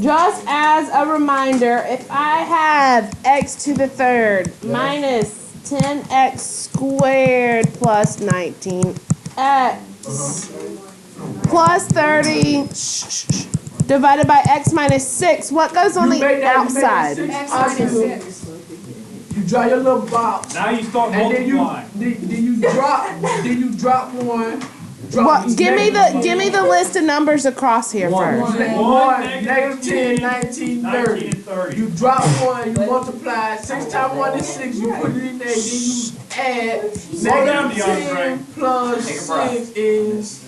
Just as a reminder, if I have x to the third minus 10x squared plus 19x plus 30 divided by x minus 6, what goes on the outside? X minus 6. You draw your little box. Now you start multiplying. Then you drop one. Give me the list of numbers across here first. 1, negative 10, 19, 30. You drop one, you multiply. 6 times 1 is 6. You put it in there. Then you add negative 10 plus 6 is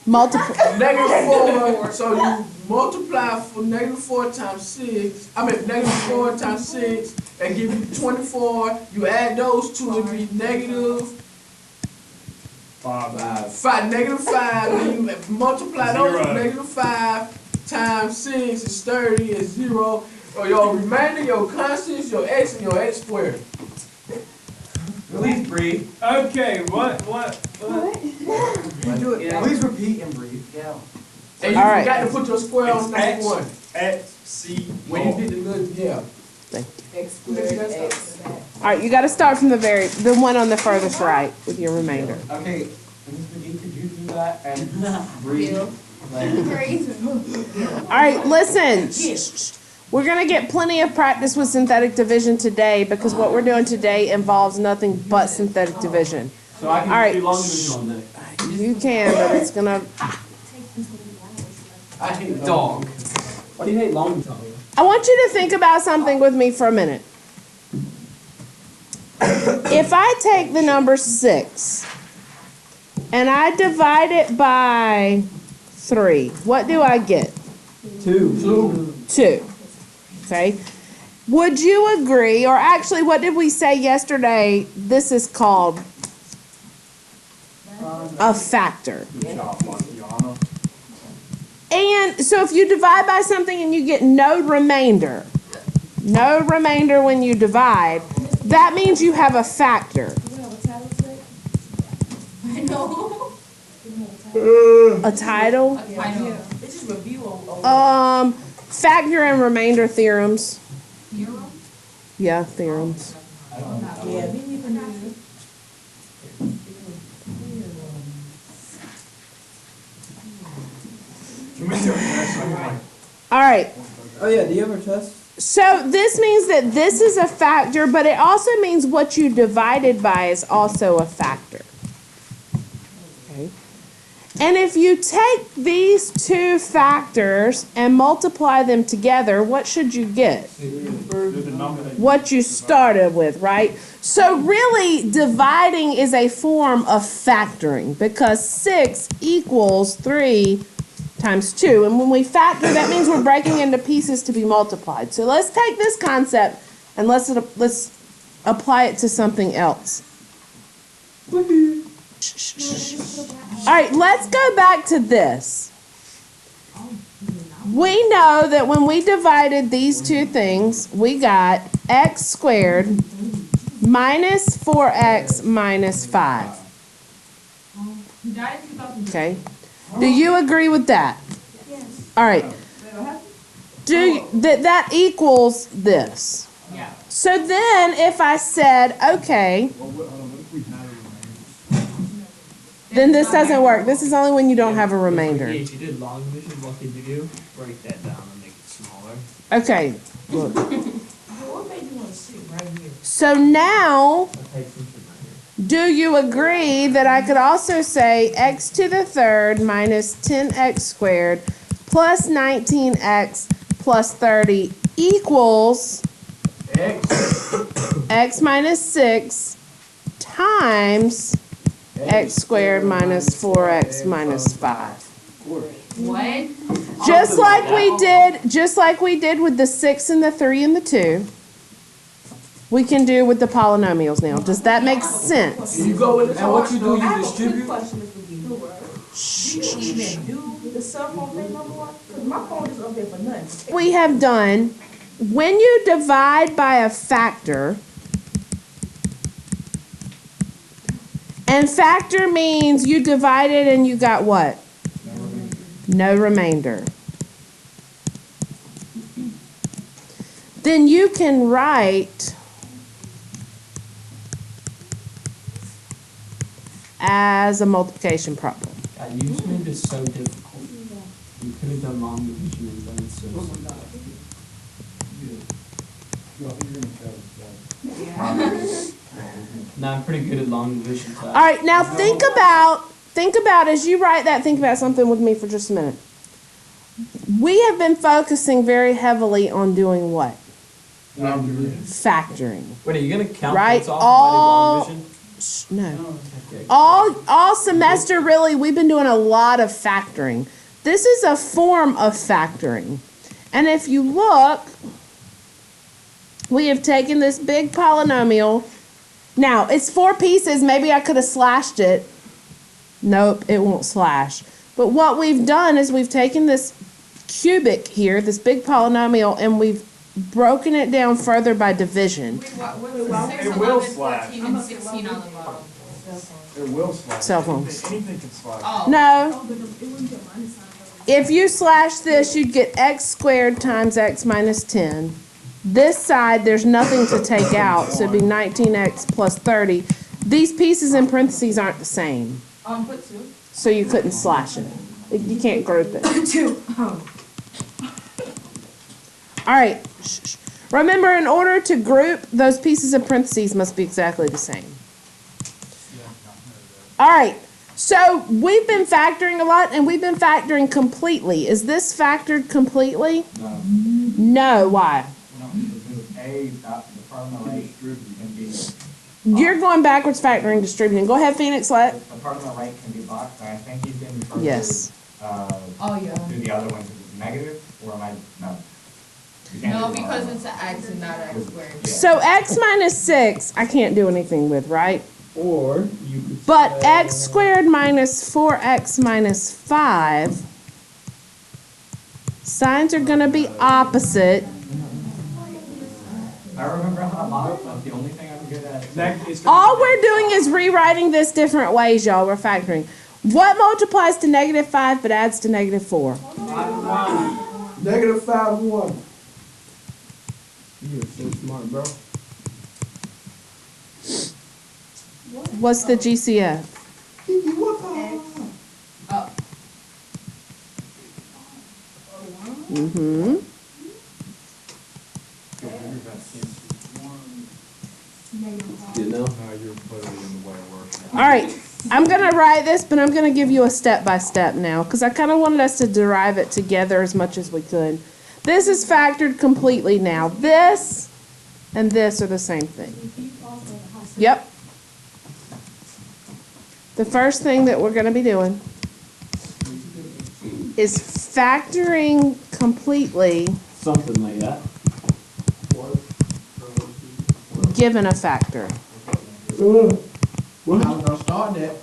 negative 4. So you multiply for negative 4 times 6. Negative 4 times 6 and give you 24. You add those two and be negative 5. Negative 5. Then you multiply those. Negative 5 times 6 is 30 is 0. Or your remainder, your constants, your x and your x squared. Please breathe. Okay, what? Please repeat and breathe. Yeah. And you forgot to put your square on number 1. X, C, when you did the little, Thank you. X squared, X. All right, you got to start from the one on the furthest right with your remainder. Okay, Ms. McGee, could you do that and breathe? All right, listen. We're going to get plenty of practice with synthetic division today because what we're doing today involves nothing but synthetic division. So I can do long division all day. You can, but it's going to... I hate dog. Why do you hate long division? I want you to think about something with me for a minute. If I take the number 6 and I divide it by 3, what do I get? 2. 2. Okay. Would you agree, or actually, what did we say yesterday? This is called a factor. And so if you divide by something and you get no remainder when you divide, that means you have a factor. A title? Factor and remainder theorems. Yeah, theorems. All right. Oh yeah, do you ever test? So this means that this is a factor, but it also means what you divided by is also a factor. Okay. And if you take these two factors and multiply them together, what should you get? What you started with, right? So really, dividing is a form of factoring because 6 equals 3 times 2. And when we factor, that means we're breaking into pieces to be multiplied. So let's take this concept and let's apply it to something else. All right, let's go back to this. We know that when we divided these two things, we got x squared minus 4x minus 5. Okay. Do you agree with that? Yes. All right. That equals this. Yeah. So then if I said, okay, then this doesn't work. This is only when you don't have a remainder. If you did long division, what could you do? Break that down and make it smaller. Okay. Look. So now, do you agree that I could also say x to the third minus 10x squared plus 19x plus 30 equals x minus 6 times x squared minus 4x minus 5. What? Just like we did with the 6 and the 3 and the 2. We can do with the polynomials now. Does that make sense? You go with and what you do, you distribute. We have done, when you divide by a factor, and factor means you divided and you got what? No remainder. then you can write as a multiplication problem. God, you just made this so difficult. You could have done long division and done it so simple. No, I'm pretty good at long division. All right, now think about as you write that, think about something with me for just a minute. We have been focusing very heavily on doing what? Factoring. Wait, are you gonna count Right, points off all- by the long division? No. Okay. All semester, really, we've been doing a lot of factoring. This is a form of factoring. And if you look, we have taken this big polynomial. Now, it's 4 pieces. Maybe I could have slashed it. Nope, it won't slash. But what we've done is we've taken this cubic here, this big polynomial, and we've broken it down further by division. It will slash. 13, and 16 on the bottom. It will slash. Cell phones. Anything can slash. Oh. No. If you slash this, you'd get x squared times x minus 10. This side, there's nothing to take out, so it'd be 19x plus 30. These pieces in parentheses aren't the same, Put 2. so you couldn't slash it. You can't group it. 2. All right. Shh. Remember, in order to group, those pieces of parentheses must be exactly the same. All right. So we've been factoring a lot, and we've been factoring completely. Is this factored completely? No. No. Why? A, the part on the right can be, You're going backwards factoring distributing. Go ahead, Phoenix. Let. the part on the right can be boxed, and I think he's going to Yes. Oh, yeah. do the other one because it's negative, or am I, no? You can't No, do the because other it's an x and not an x squared. So x minus 6, I can't do anything with, right? Or you could. But say- x squared minus 4x minus 5, signs are going to be opposite. I remember how to model, that's the only thing I'm good at. All we're doing is rewriting this different ways, y'all. We're factoring. What multiplies to negative 5 but adds to negative 4? Negative 5, 1. You're so smart, bro. What's the GCF? Up. Mm-hmm. You know? You're putting it in the way it works. All right. I'm going to write this, but I'm going to give you a step-by-step now because I kind of wanted us to derive it together as much as we could. This is factored completely now. This and this are the same thing. Yep. The first thing that we're going to be doing is factoring completely Something like that. given a factor. I'm gonna start that.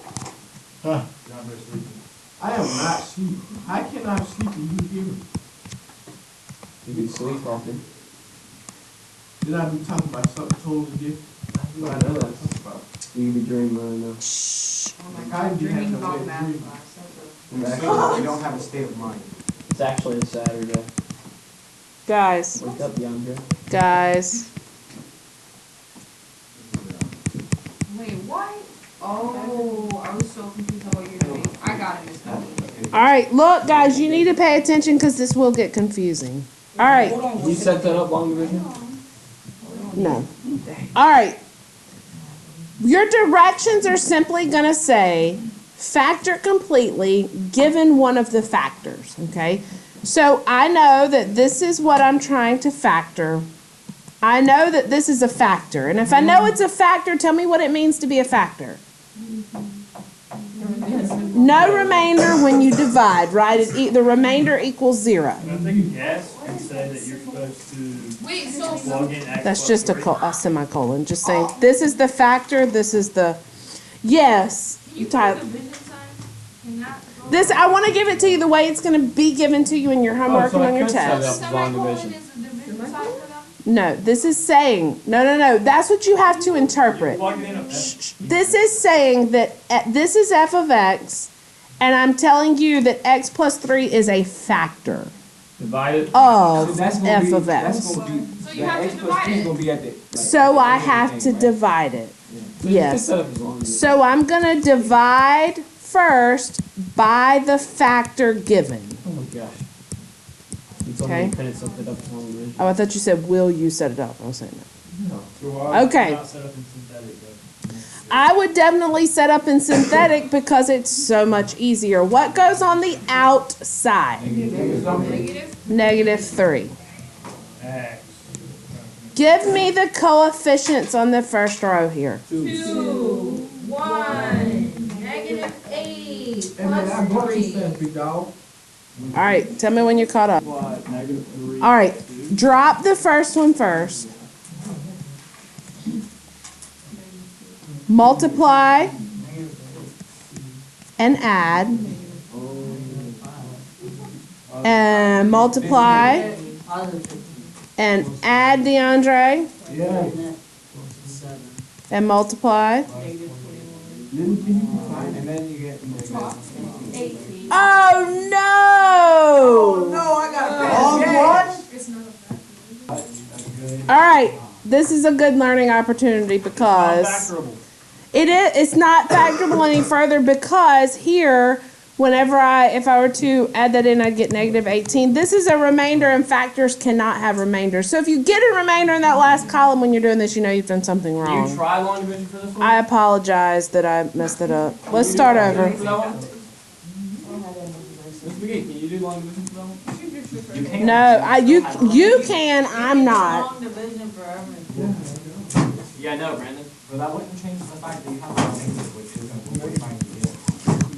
I am not sleeping. I cannot sleep when you give me. You can sleep often. Did I be talking about something totally different? I know that. You can be dreaming right now. Oh my I god, do have dreaming no about way of math dreaming. class. You don't have a state of mind. It's actually a Saturday. Guys, Wake up, DeAndre. guys. Wait, what? Oh, I was so confused about what you're doing. I got it, Miss Cody. All right, look, guys, you need to pay attention because this will get confusing. All right. You set that up, long division? No. All right. Your directions are simply going to say factor completely given one of the factors, okay? So I know that this is what I'm trying to factor. I know that this is a factor. And if I know it's a factor, tell me what it means to be a factor. No remainder when you divide, right? The remainder equals 0. Can I take a guess and say that you're supposed to Wait, so plug in x That's plus just 3? a semicolon. Just saying, this is the factor, this is the, yes. you put Tyler. the division sign in that? This, I want to give it to you the way it's going to be given to you in your homework so and I on your could set it test. up. Long Semicolon division. is the division sign for them? No, this is saying, no. That's what you have to interpret. Plug it in a This is saying that this is f of x, and I'm telling you that x plus 3 is a factor Divide it. of That's gonna f be- of That's x. gonna be, So So you have to divide X+T is it. gonna be at the. So I have to divide it. Yes. So I'm going to divide first by the factor given. Oh my gosh. You told Okay. me you couldn't set it up as long as Oh, I thought you said, will you set it up? I was saying that. So Okay. not set up in synthetic, but. I would definitely set up in synthetic because it's so much easier. What goes on the outside? negative. -3. X. Give me the coefficients on the first row here. 2, 1, -8 And then I plus brought you 3. stuff, big dog. All right, tell me when you're caught up. -3. All right, drop the first one first. Multiply and add. And multiply and add, DeAndre. Yeah. And multiply. And then you get. Oh no! No, I got All pass. one? It's not a factor. All right, this is a good learning opportunity because Non-factorable. it's not factorable any further because here, if I were to add that in, I'd get -18. This is a remainder and factors cannot have remainders. So if you get a remainder in that last column when you're doing this, you know you've done something Do you wrong. try long division for this one? I apologize that I messed it up. Let's start over. For that one? Mr. McGee, can you do long division for that one? You can. No, you can, I'm not. Long division for everything. Yeah, I know, Brandon. But that wouldn't change the fact that you have to change it, which is what we're trying to do.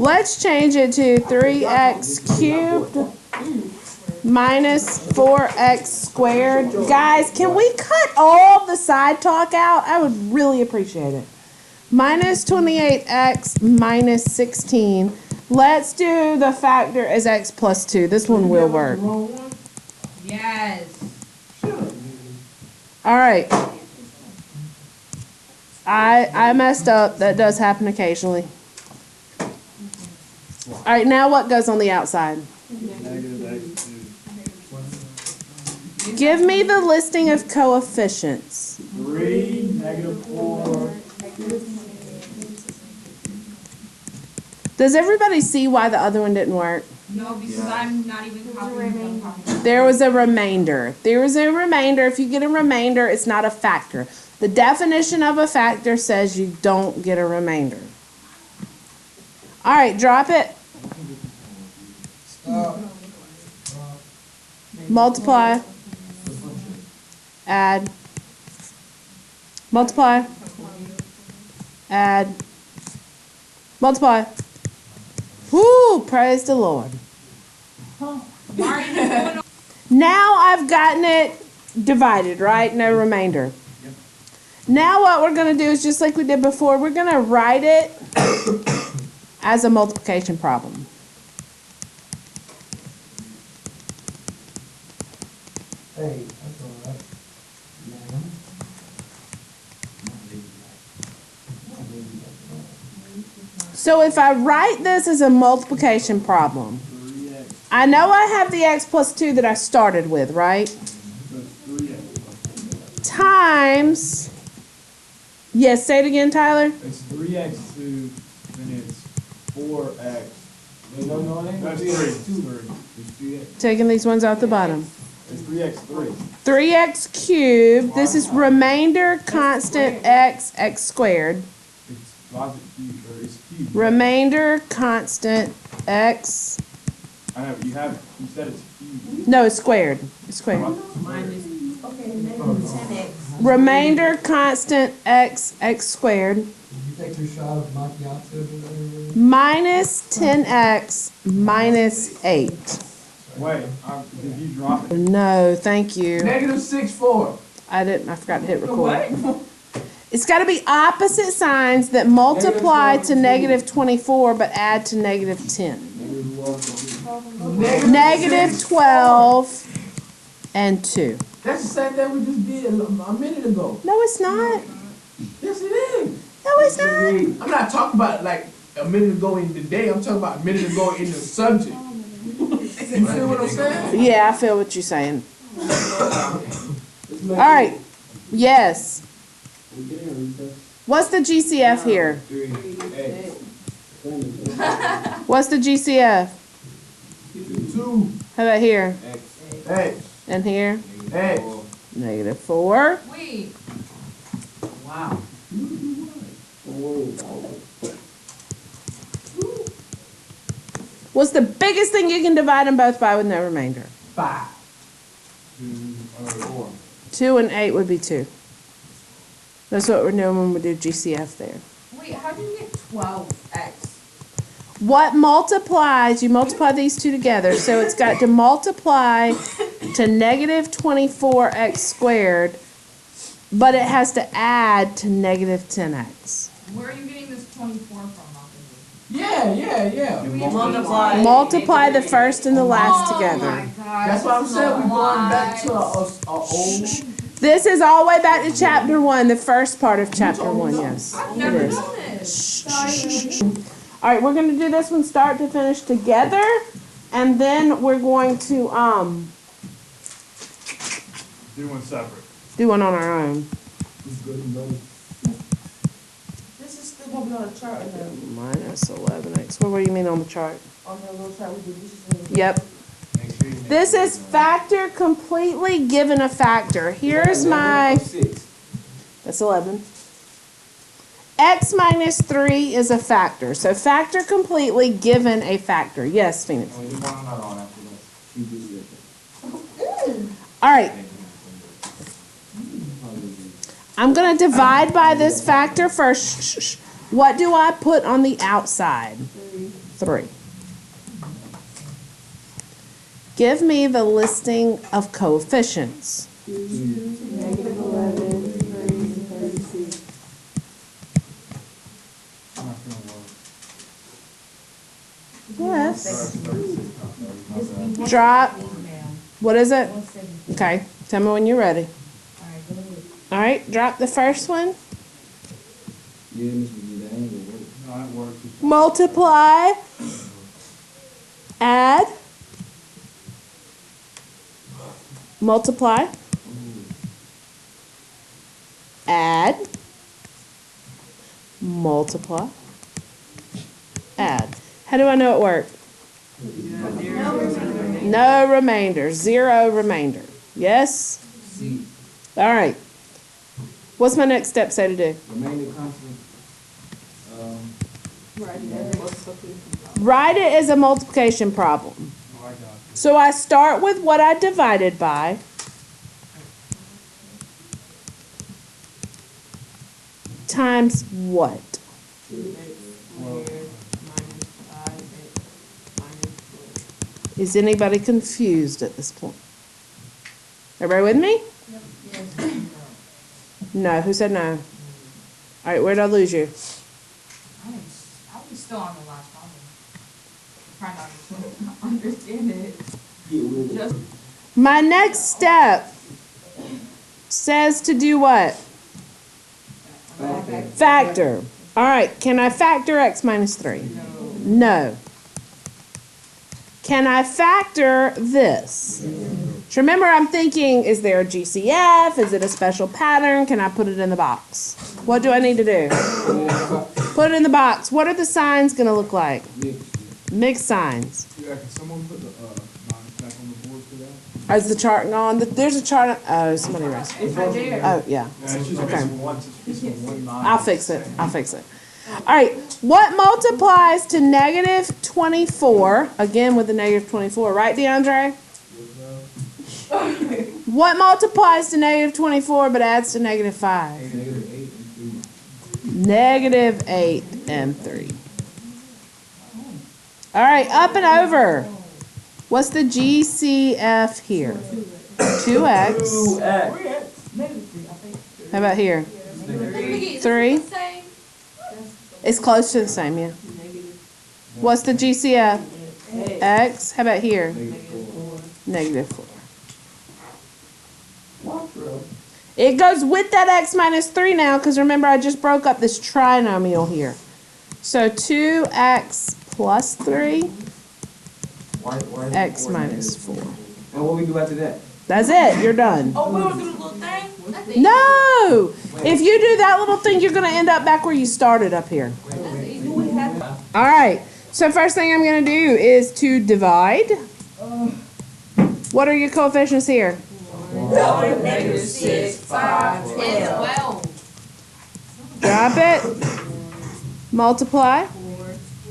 Let's change it to 3x cubed minus 4x squared. Guys, can we cut all the side talk out? I would really appreciate it. Minus 28x minus 16. Let's do the factor as x plus 2. This one will work. Yes. All right. I messed up. That does happen occasionally. All right, now what goes on the outside? -X2. Give me the listing of coefficients. 3, -4. Does everybody see why the other one didn't work? No, because I'm not even copying. There was a remainder. There is a remainder. If you get a remainder, it's not a factor. The definition of a factor says you don't get a remainder. All right, drop it. Multiply. Add. Multiply. Add. Multiply. Whoo, praise the Lord. Now I've gotten it divided, right? No remainder. Now what we're going to do is just like we did before, we're going to write it as a multiplication problem. Hey, that's all right. So if I write this as a multiplication problem, I know I have the x plus 2 that I started with, right? Times, yes, say it again, Tyler. It's 3x2, and it's 4x. No, That's 3. Taking these ones out the bottom. It's 3x3. 3x cubed, this is remainder constant x squared. It's logic cube, or it's cube. Remainder constant x, I know, you said it's cube. no, it's squared. It's squared. Minus, okay, -10x. Remainder constant x squared Did you take your shot of macchiato? minus 10x minus 8. Wait, did you drop it? No, thank you. -6,4. I forgot to hit record. It's got to be opposite signs that multiply to -24 but add to -10. -12 and 2. That's the same thing we just did a minute ago. No, it's not. Yes, it is. No, it's not. I'm not talking about like a minute ago in the day. I'm talking about a minute ago in the subject. You feel what I'm saying? Yeah, I feel what you're saying. All right. Yes. We getting a recess? What's the GCF here? 3X. What's the GCF? 2, How about here? X. X, And here? X. -4. Wait, Wow. What's the biggest thing you can divide them both by with no remainder? 5. 4. 2 and 8 would be 2. That's what we're doing when we do GCF there. wait, how do you get 12x? What multiplies, you multiply these two together, so it's got to multiply to -24x squared, but it has to add to -10x. Where are you getting this 24 from, Yeah. We multiply. Multiply the first and the last Oh together. my God. That's what I'm this is saying. a We're going back to lot. a old. This is all the way back to chapter 1, the first part of chapter 1, yes. I've It never is. done this. All right, we're going to do this one start to finish together, and then we're going to Do one separate. do one on our own. This is still gonna be on the chart in there. -11x. What do you mean on the chart? On that little chart we did. This is the- Yep. Make sure you make This is factor completely given a factor. Here's my, 6. that's 11. X minus 3 is a factor. So factor completely given a factor. Yes, Phoenix. And we want another one after this. All right. I'm going to divide by this factor first. Shh. What do I put on the outside? 3. Give me the listing of coefficients. I'm not feeling well. Yes. 36. Drop. What is it? Okay. Tell me when you're ready. All right. Drop the first one. Yeah, Miss McGee, that ain't gonna work. No, that works. Multiply. Add. Multiply. Add. Multiply. Add. How do I know it worked? No remainder. 0 remainder. Yes? C. All right. What's my next step say to do? Remainder constant. Write it as a multiplication problem. Oh, I got it. So I start with what I divided by. Times what? Is anybody confused at this point? Everybody with me? No. Who said no? All right, where did I lose you? I'm still on the last problem. Trying to understand it. Just My next step says to do what? Factor. All right, can I factor x minus 3? No. Can I factor this? So remember, I'm thinking, is there a GCF? Is it a special pattern? Can I put it in the box? What do I need to do? Put it in the box. What are the signs going to look like? Mixed signs. Yeah, can someone put the nines back on the board for that? Is the chart gone? There's a chart. Oh, somebody raised it. it's right there. Oh, yeah. Yeah, it's just Okay. missing one, it's missing one nine. I'll fix it. I'll fix it. All right. What multiplies to -24? Again with the -24, right, DeAndre? What multiplies to -24 but adds to -5? -8 and 3. All right, up and over. What's the GCF here? 2x. How about here? 3. It's close to the same, yeah. What's the GCF? X. How about here? -4. It goes with that x minus 3 now, because remember I just broke up this trinomial here. So 2x plus 3, x minus 4. And what we do after that? That's it. You're done. Oh, we don't do the little thing? No! If you do that little thing, you're going to end up back where you started up here. All right. So first thing I'm going to do is to divide. What are your coefficients here? 6, 5, 12. Drop it. Multiply.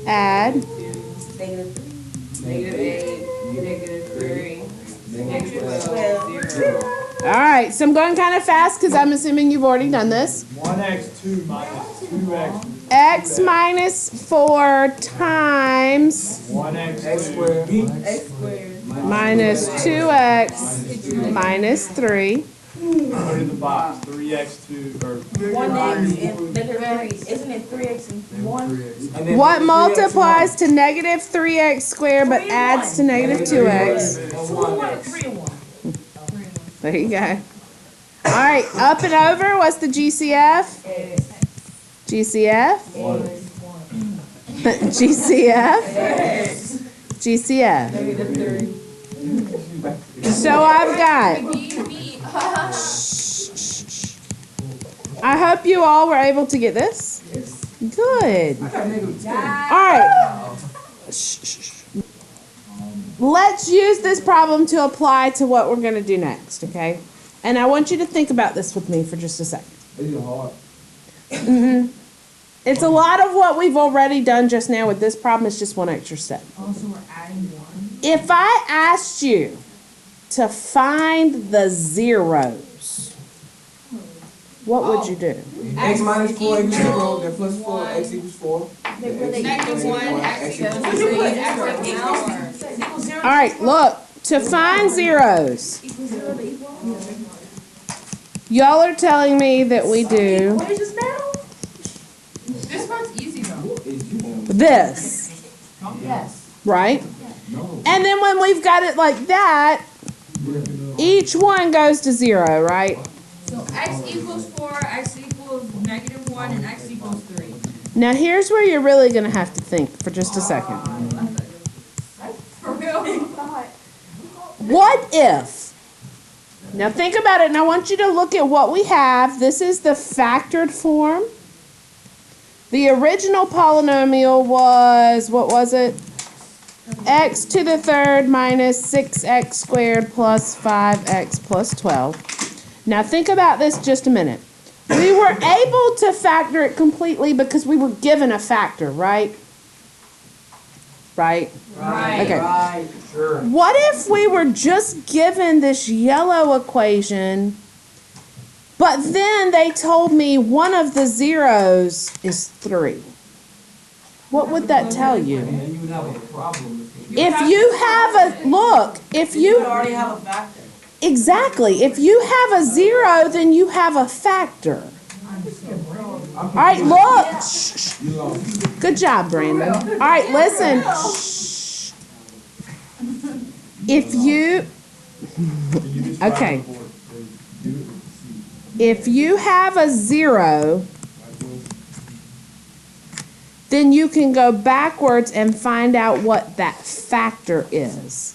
Add. -3, All right. So I'm going kind of fast because I'm assuming you've already done this. 1x2 minus 2x. X minus 4 times 1x squared. minus 2x minus 3. Put in the box. 3x2 or 1x and -3. Isn't it 3x and 1? What multiplies to negative 3x squared but adds to negative 2x? 3 and 1. There you go. All right, up and over. What's the GCF? GCF? GCF? GCF. So I've got. I hope you all were able to get this. Good. All right. Let's use this problem to apply to what we're going to do next, okay? And I want you to think about this with me for just a second. It's a lot of what we've already done just now with this problem. It's just one extra step. Also, we're adding 1. If I asked you to find the zeros, what would you do? X minus 4 equals 0, then plus 4, x equals 4. -1, x equals 3, x equals 4. All right, look, to find zeros, y'all are telling me that we do What is this now? This part's easy though. this, Yes. right? And then when we've got it like that, each one goes to 0, right? So x equals 4, x equals -1, and x equals 3. Now here's where you're really going to have to think for just a second. For real? What if? Now think about it, and I want you to look at what we have. This is the factored form. The original polynomial was, what was it? X to the third minus 6x squared plus 5x plus 12. Now think about this just a minute. We were able to factor it completely because we were given a factor, right? Right? Right. Okay. Right, sure. What if we were just given this yellow equation, but then they told me one of the zeros is 3? What would that tell you? And then you would have a problem. If you have a, look, if you, already have a factor. exactly, if you have a 0, then you have a factor. All right, look. Shh, shh. Good job, Brandon. All right, listen. Shh. If you, okay. If you have a 0, then you can go backwards and find out what that factor is.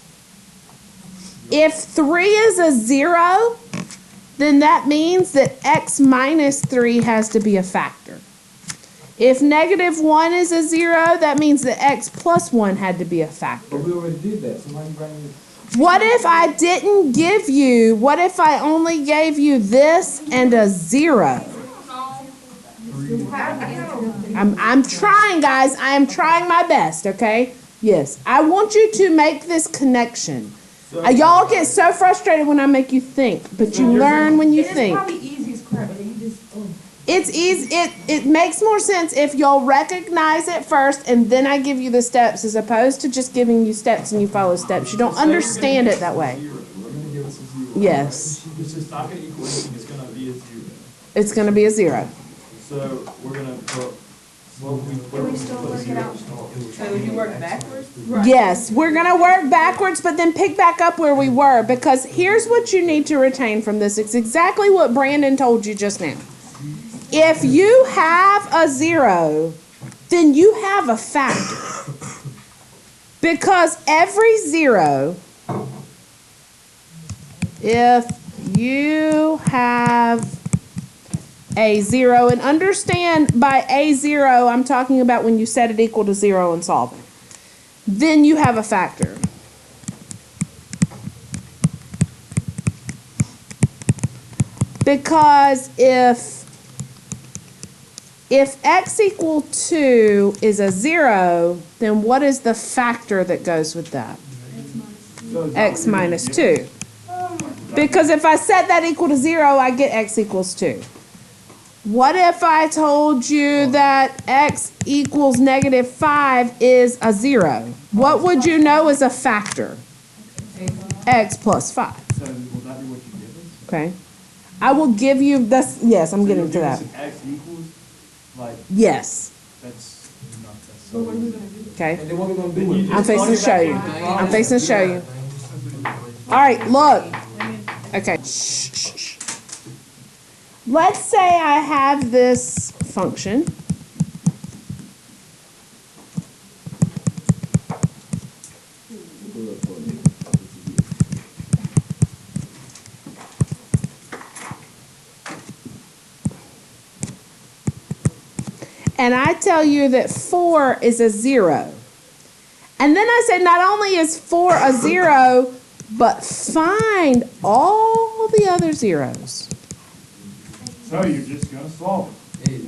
If 3 is a 0, then that means that x minus 3 has to be a factor. If -1 is a 0, that means that x plus 1 had to be a factor. But we already did that, so why are you bringing it? What if I didn't give you, what if I only gave you this and a 0? I'm trying, guys. I am trying my best, okay? Yes. I want you to make this connection. Y'all get so frustrated when I make you think, but you learn when you think. It's probably easiest crap, but then you just, It's easy. It makes more sense if you'll recognize it first and then I give you the steps as opposed to just giving you steps and you follow steps. You don't understand it that way. We're going to give us a 0. Yes. It's just not going to equal anything. It's going to be a 0. It's going to be a 0. So we're going to put what we put 0. so would you work backwards? Yes, we're going to work backwards, but then pick back up where we were, because here's what you need to retain from this. It's exactly what Brandon told you just now. If you have a 0, then you have a factor. Because every 0, if you have a 0. And understand by a 0, I'm talking about when you set it equal to 0 and solve it. Then you have a factor. Because if x equal 2 is a 0, then what is the factor that goes with that? X minus 2. Because if I set that equal to 0, I get x equals 2. What if I told you that x equals negative 5 is a 0? What would you know is a factor? X plus 5. So will that be what you give us? Okay. I will give you this. Yes, I'm So getting you'll to give that. us an X equals, like, Yes. that's not, that's so. Okay. And then what we gonna do with it? I'm fixing to show you. I'm fixing to show you. All right, look. Okay. Shh, shh, shh. Let's say I have this function. And I tell you that 4 is a 0. And then I said not only is 4 a 0, but find all the other zeros. So you're just gonna solve it.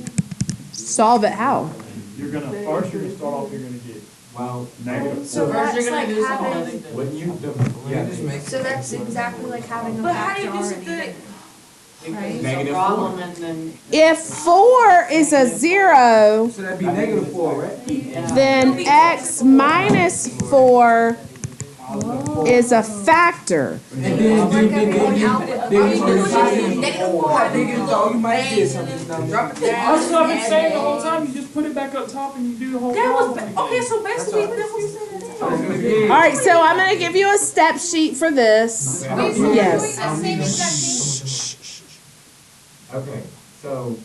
Solve it how? You're gonna, first you're gonna start off, you're gonna get Well, negative So 4. that's you're gonna like do something having, when you so that's exactly like having a But how do factor you do already. something? Right? negative Problem 4. and then. If 4 is a 0, So that'd be negative 4, right? then x minus 4 is a factor. And then you might get something. Drop it down. That's what I've been saying the whole time, you just put it back up top and you do the whole That was, problem okay, again. so basically, that's what you said. All right, so I'm going to give you a step sheet for this. We've been Yes. doing the same exact thing. Okay, so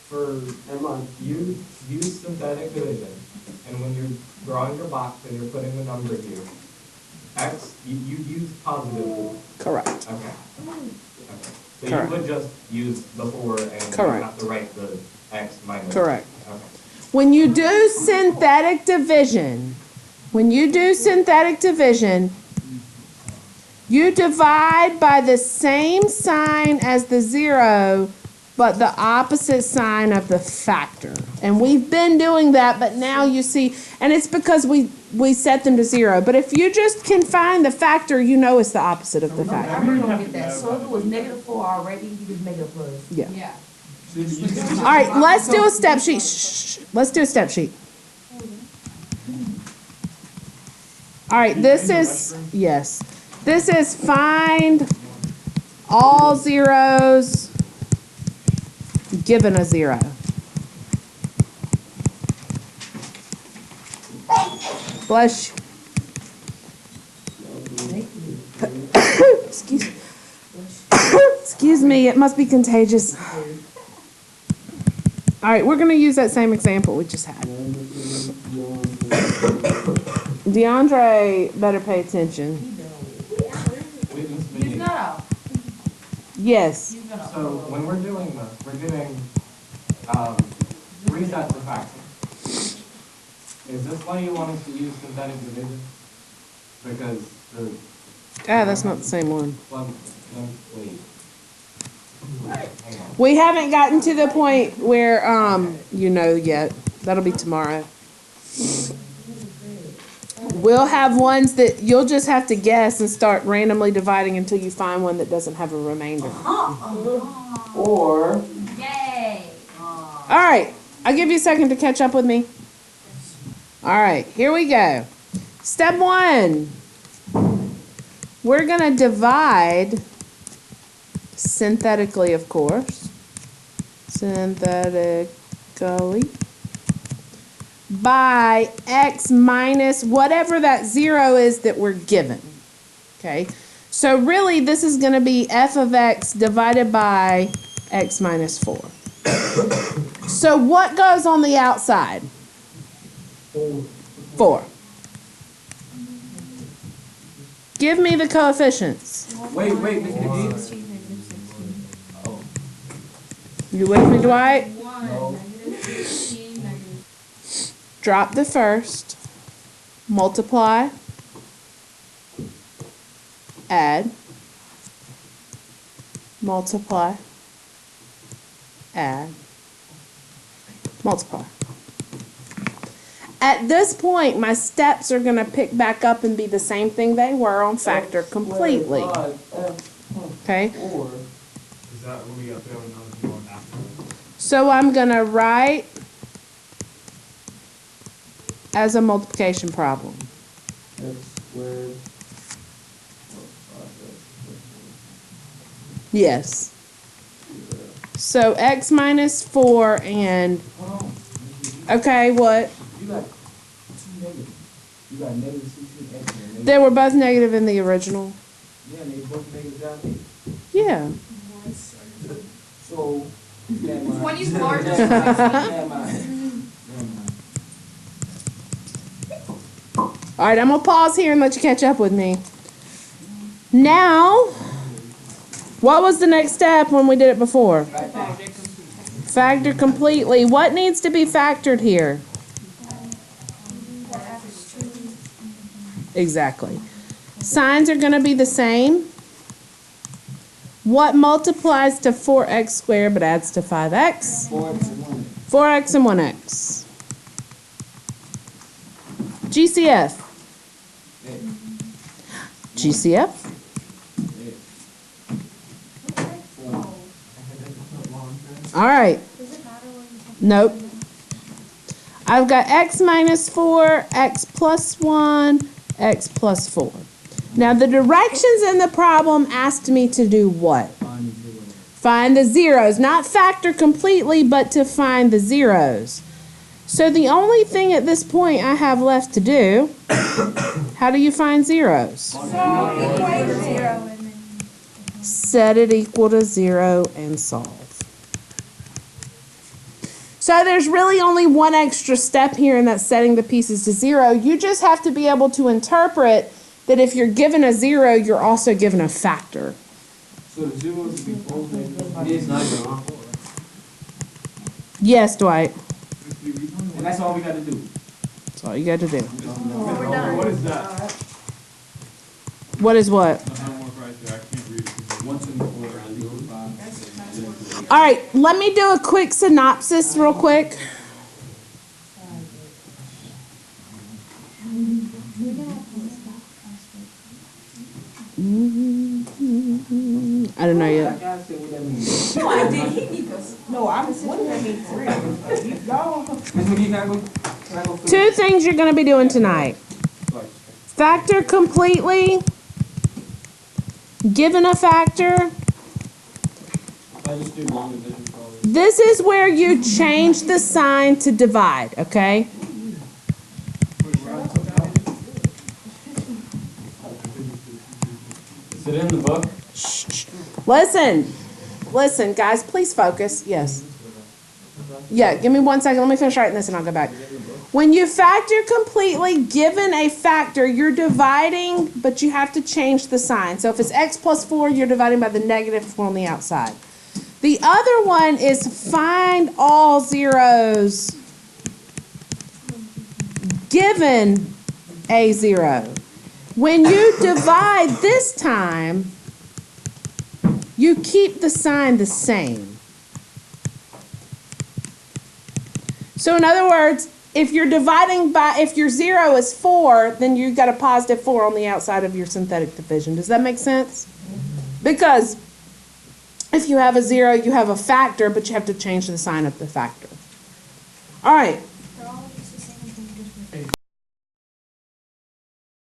for Emma, you use synthetic division, and when you're drawing your box and you're putting the number here, x, you use positive 4. Correct. Okay. Okay. So Correct. you would just use the 4 and you Correct. have to write the x minus. Correct. Okay. When you do synthetic division, you divide by the same sign as the 0, but the opposite sign of the factor. And we've been doing that, but now you see, and it's because we set them to 0. But if you just can find the factor, you know it's the opposite of the I factor. really don't get that. So if it was negative 4 already, you just make it a plus. Yeah. Yeah. All right, let's do a step sheet. Shh. Let's do a step sheet. All right, this is, yes. This is find all zeros given a 0. Bless you. Excuse me, it must be contagious. All right, we're going to use that same example we just had. DeAndre better pay attention. You've got out. Yes. You've got out. So when we're doing this, we're getting 3 sets of factors. Is this why you want us to use synthetic division? Because the Ah, that's not the same one. plug, no, wait. Hang on. We haven't gotten to the point where, you know yet. That'll be tomorrow. We'll have ones that you'll just have to guess and start randomly dividing until you find one that doesn't have a remainder. Or, Yay. all right, I'll give you a second to catch up with me. All right, here we go. Step 1. We're going to divide synthetically, of course. Synthetically. By x minus whatever that 0 is that we're given. Okay? So really, this is going to be f of x divided by x minus 4. So what goes on the outside? 4. Give me the coefficients. Wait, Mr. McGee. You with me, Dwight? 1, -16, negative. Drop the first. Multiply. Add. Multiply. Add. Multiply. At this point, my steps are going to pick back up and be the same thing they were on factor completely. Okay? Is that what we got there and now going after? So I'm going to write as a multiplication problem. X squared. Yes. So x minus 4 and, okay, what? You got 2 negatives. You got negative 16 x and negative. They were both negative in the original. Yeah, and they both negative down there. Yeah. So, never mind. When you large as Never mind. All right, I'm going to pause here and let you catch up with me. Now, what was the next step when we did it before? Factor completely. What needs to be factored here? Exactly. Signs are going to be the same. What multiplies to 4x squared but adds to 5x? 4x and 1x. GCF. GCF. All right. Nope. I've got x minus 4, x plus 1, x plus 4. Now the directions in the problem asked me to do what? Find the zeros. Not factor completely, but to find the zeros. So the only thing at this point I have left to do, how do you find zeros? Set it equal to 0 and solve. So there's really only one extra step here, and that's setting the pieces to 0. You just have to be able to interpret that if you're given a 0, you're also given a factor. So the zeros would be both negative. It's not even. Yes, Dwight. And that's all we got to do. That's all you got to do. What is that? What is what? The homework right there. I can't read it. 124. All right, let me do a quick synopsis real quick. I don't know yet. No, I did. He need us. No, I'm what do I mean for real? Y'all. Can I go first? 2 things you're going to be doing tonight. Factor completely. Given a factor. This is where you change the sign to divide, okay? Is it in the book? Shh. Listen, guys, please focus. Yes. Yeah, give me 1 second. Let me finish writing this and I'll go back. When you factor completely, given a factor, you're dividing, but you have to change the sign. So if it's x plus 4, you're dividing by the negative 4 on the outside. The other one is find all zeros given a 0. When you divide this time, you keep the sign the same. So in other words, if you're dividing by, if your 0 is 4, then you've got a positive 4 on the outside of your synthetic division. Does that make sense? Because if you have a 0, you have a factor, but you have to change the sign of the factor. All right.